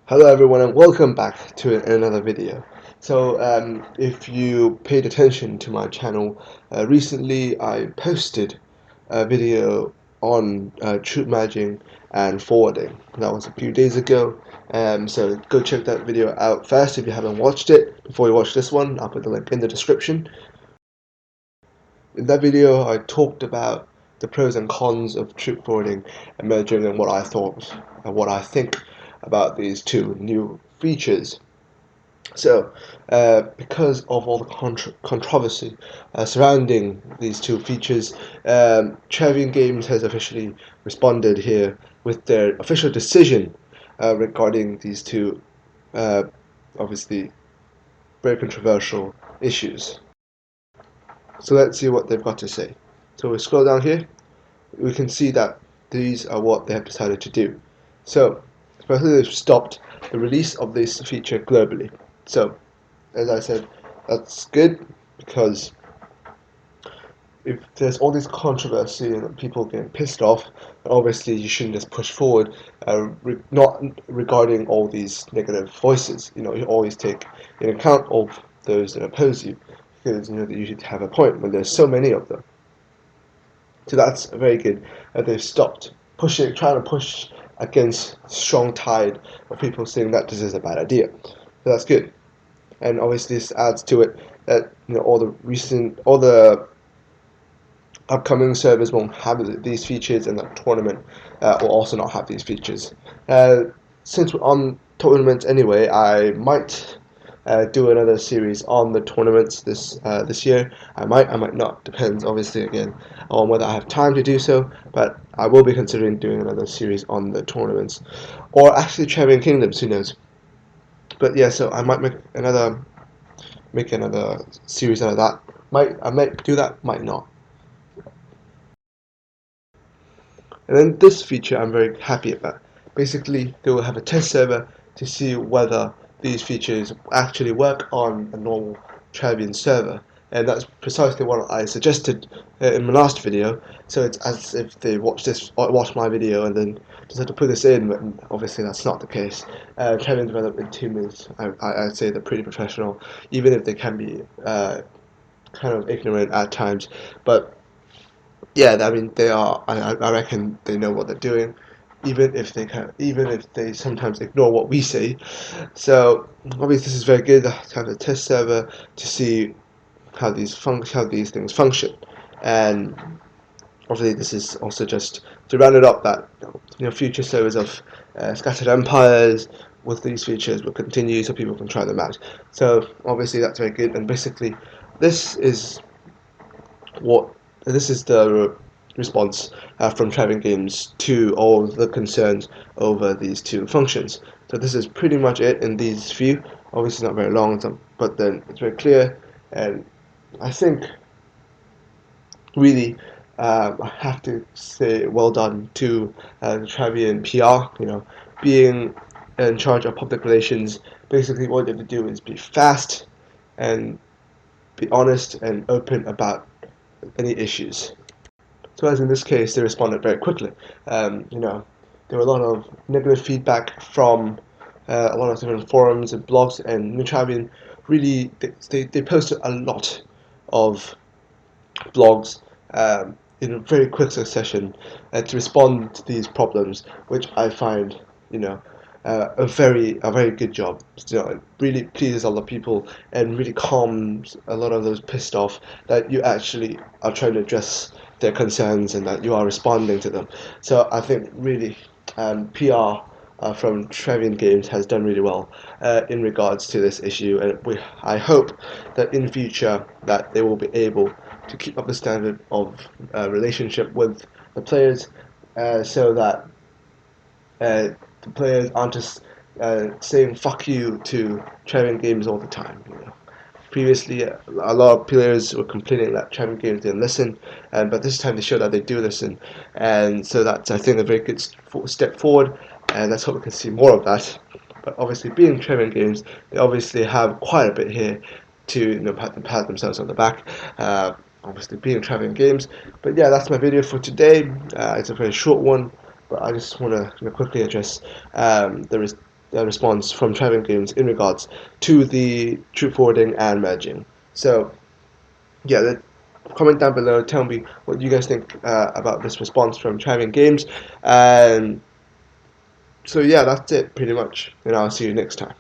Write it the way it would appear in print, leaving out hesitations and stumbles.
Hello everyone and welcome back to another video. If you paid attention to my channel, recently I posted a video on troop managing and forwarding. That was a few days ago, so go check that video out first if you haven't watched it. Before you watch this one, I'll put the link in the description. In that video I talked about the pros and cons of troop forwarding and merging and what I thought and what I think about these two new features. Because of all the controversy surrounding these two features, Travian Games has officially responded here with their official decision regarding these two, uh, obviously, very controversial issues. So let's see what they've got to say. So we scroll down here, we can see that these are what they have decided to do. So, firstly, they've stopped the release of this feature globally. So, as I said, that's good because if there's all this controversy and people getting pissed off, obviously you shouldn't just push forward, not regarding all these negative voices. You always take in account of those that oppose you because they usually have a point when there's so many of them. So that's very good that they've stopped trying to push against strong tide of people saying that this is a bad idea. So that's good. And obviously this adds to it that all the upcoming servers won't have these features, and the tournament will also not have these features. Since we're on tournaments anyway, I might do another series on the tournaments this year. I might not. Depends, obviously, again on whether I have time to do so. But I will be considering doing another series on the tournaments, or actually Travian Kingdoms. Who knows? But yeah, so I might make another series out of that. I might do that. Might not. And then this feature I'm very happy about. Basically, they will have a test server to see whether these features actually work on a normal Travian server. And that's precisely what I suggested in my last video. So it's as if they watched my video and then decided to put this in, but obviously that's not the case. Travian development team is, I'd say they're pretty professional, even if they can be kind of ignorant at times. But yeah, I mean they are. I reckon they know what they're doing, even if they sometimes ignore what we say. So obviously this is very good to have a test server to see how these things function, and obviously this is also just to round it up that future servers of Scattered Empires with these features will continue so people can try them out. So obviously that's very good, and basically this is what this is the response from Travian Games to all the concerns over these two functions. So this is pretty much it in these few. Obviously not very long, but then it's very clear, and I think really I have to say well done to the Travian PR. Being in charge of public relations. Basically, what you have to do is be fast and be honest and open about any issues. So as in this case, they responded very quickly. There were a lot of negative feedback from a lot of different forums and blogs, and Travian really they posted a lot of blogs in a very quick succession to respond to these problems, which I find a very good job. It really pleases a lot of people and really calms a lot of those pissed off that you actually are trying to address their concerns and that you are responding to them. So I think really PR from Travian Games has done really well in regards to this issue, and I hope that in future that they will be able to keep up the standard of relationship with the players, so that the players aren't just saying "fuck you" to Travian Games all the time. Previously, a lot of players were complaining that Travian Games didn't listen, but this time they show that they do listen, and so that's, I think, a very good step forward, and let's hope we can see more of that. But obviously, being Travian Games, they obviously have quite a bit here to pat themselves on the back. Obviously, being Travian Games, but yeah, that's my video for today. It's a very short one, but I just want to quickly address response from Travian Games in regards to the troop forwarding and merging. So yeah, comment down below. Tell me what you guys think about this response from Travian Games. And so yeah, that's it pretty much. And I'll see you next time.